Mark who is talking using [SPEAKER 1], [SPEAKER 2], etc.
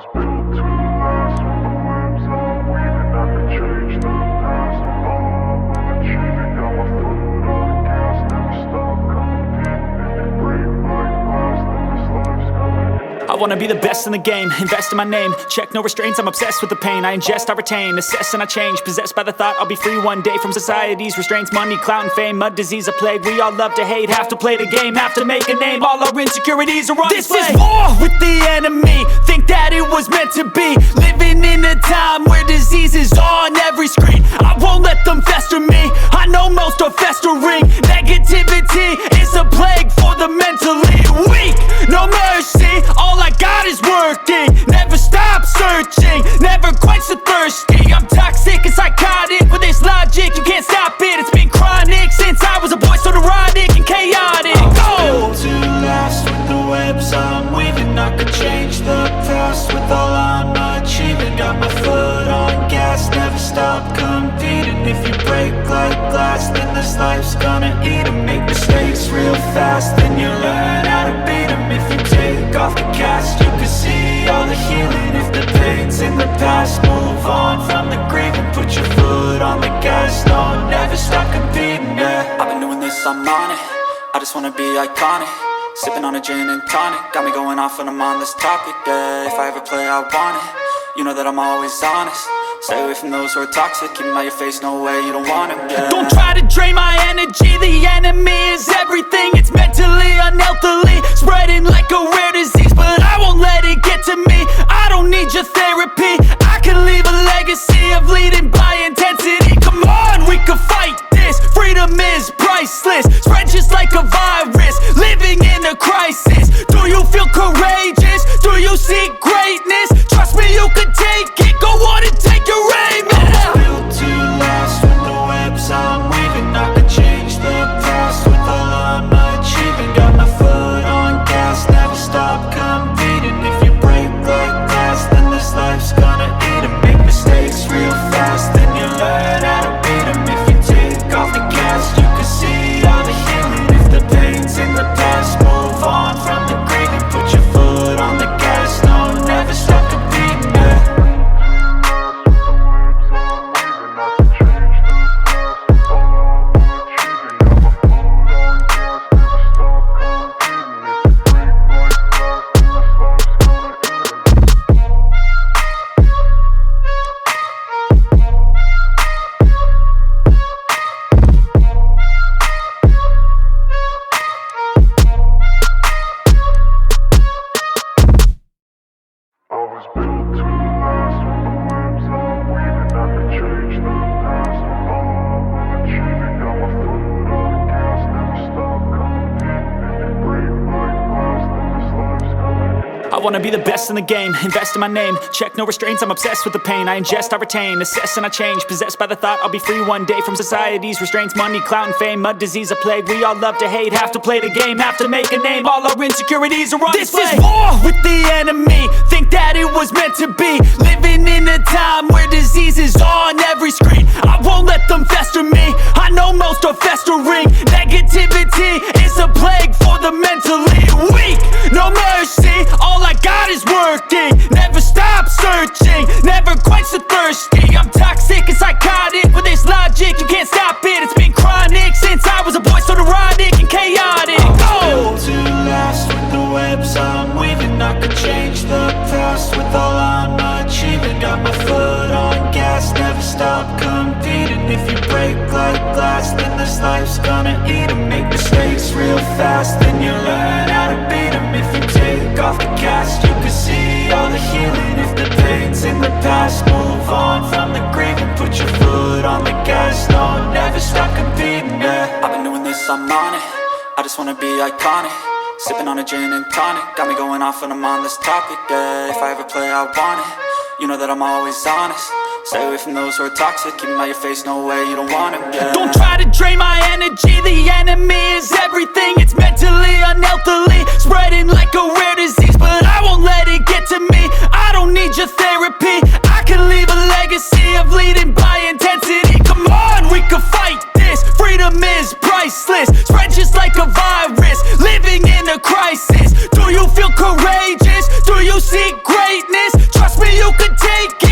[SPEAKER 1] was built to last. With the webs I'm weaving, I could change the past. With all I'm achieving, got my foot on gas. Never stop competing. If you break like glass, then this life's gonna end.
[SPEAKER 2] I wanna be the best in the game, invest in my name. Check no restraints, I'm obsessed with the pain. I ingest, I retain, assess and I change. Possessed by the thought I'll be free one day from society's restraints. Money, clout and fame, mud, disease, a plague. We all love to hate, have to play the game, have to make a name. All our insecurities are on display. This is war with the enemy, think that it was meant to be. Living in a time where disease is on every screen. I won't let them fester me, I know most are festering. Negativity is a plague for the mentally weak. No mercy, all I got is working. Never stop searching, never quench the thirsty. I'm toxic and psychotic, with this logic you can't stop it. It's been chronic since I was a boy, so neurotic and chaotic.
[SPEAKER 3] Built to last. With the webs I'm weaving, I could change the past. With all I'm achieving, got my foot on gas. Never stop competing. If you break like glass, then this life's gonna eat 'em. Make mistakes real fast, then you learn how to beat 'em. If you take off the cast, you can see all the healing. If the pain's in the past, move on from the grave and put your foot on the gas. No, never stop competing, yeah.
[SPEAKER 2] I've been doing this, I'm on it, I just wanna be iconic. Sipping on a gin and tonic, got me going off when I'm on this topic, yeah. If I ever play, I want it, you know that I'm always honest. Stay away from those who are toxic, keep them out your face, no way, you don't want them, yeah. Don't try to drain my energy, the enemy is everything. It's mentally, unhealthily, spreading like a rare disease. But I won't let it get to me, I don't need your therapy. I can leave a legacy of leading by intensity. Come on, we can fight this, freedom is priceless. Spread just like a virus, living in a crisis. Do you feel courageous? Do you seek greatness? Trust me, you can take it, go on and take your aim, yeah.
[SPEAKER 3] I was built to last. With the webs I'm weaving, I could change the past. With all I'm achieving, got my foot on gas. Never stop competing. If you break like glass, then this life's gonna eat 'em. Make mistakes real fast, then you learn how to beat 'em. If you take off the cast, you can see all the healing. If the pain's in the past, move on from the grave and put your foot on the gas. No, never stop competing, yeah.
[SPEAKER 2] I wanna be the best in the game, invest in my name. Check no restraints, I'm obsessed with the pain. I ingest, I retain, assess and I change. Possessed by the thought I'll be free one day from society's restraints. Money, clout and fame, mud, disease, a plague. We all love to hate, have to play the game, have to make a name. All our insecurities are on display. This is war with the enemy, think that it was meant to be. Living in a time where disease is on every screen. I won't let them fester me, I know most are festering. Negativity is a plague for the mentally weak. No mercy, all I got is working. Never stop searching, never quench the thirsty. I'm toxic and psychotic, with this logic you can't stop it. It's been chronic since I was a boy, so neurotic and chaotic.
[SPEAKER 3] Built to last. With the webs I'm weaving, I could change the past. With all I'm achieving, got my foot on gas. Never stop competing. If you break like glass, then this life's gonna eat 'em. Make mistakes real fast, then you learn how to beat 'em. If you take off the cast, you can see all the healing. If the pain's in the past, move on from the grave and put your foot on the gas. No, never stop competing, yeah.
[SPEAKER 2] I've been doing this, I'm on it, I just wanna be iconic. Sipping on a gin and tonic, got me going off when I'm on this topic, yeah. If I ever play, I want it, you know that I'm always honest. Stay away from those who are toxic, keep them out your face, no way, you don't want them, yeah. Don't try to drain my energy, the enemy is everything. It's mentally, unhealthily, spreading like a rare disease. But I won't let it get to me, I don't need your therapy. I can leave a legacy of leading by intensity. Come on, we can fight this, freedom is priceless. Spread just like a virus, living in a crisis. Do you feel courageous? Do you seek greatness?
[SPEAKER 3] could take it.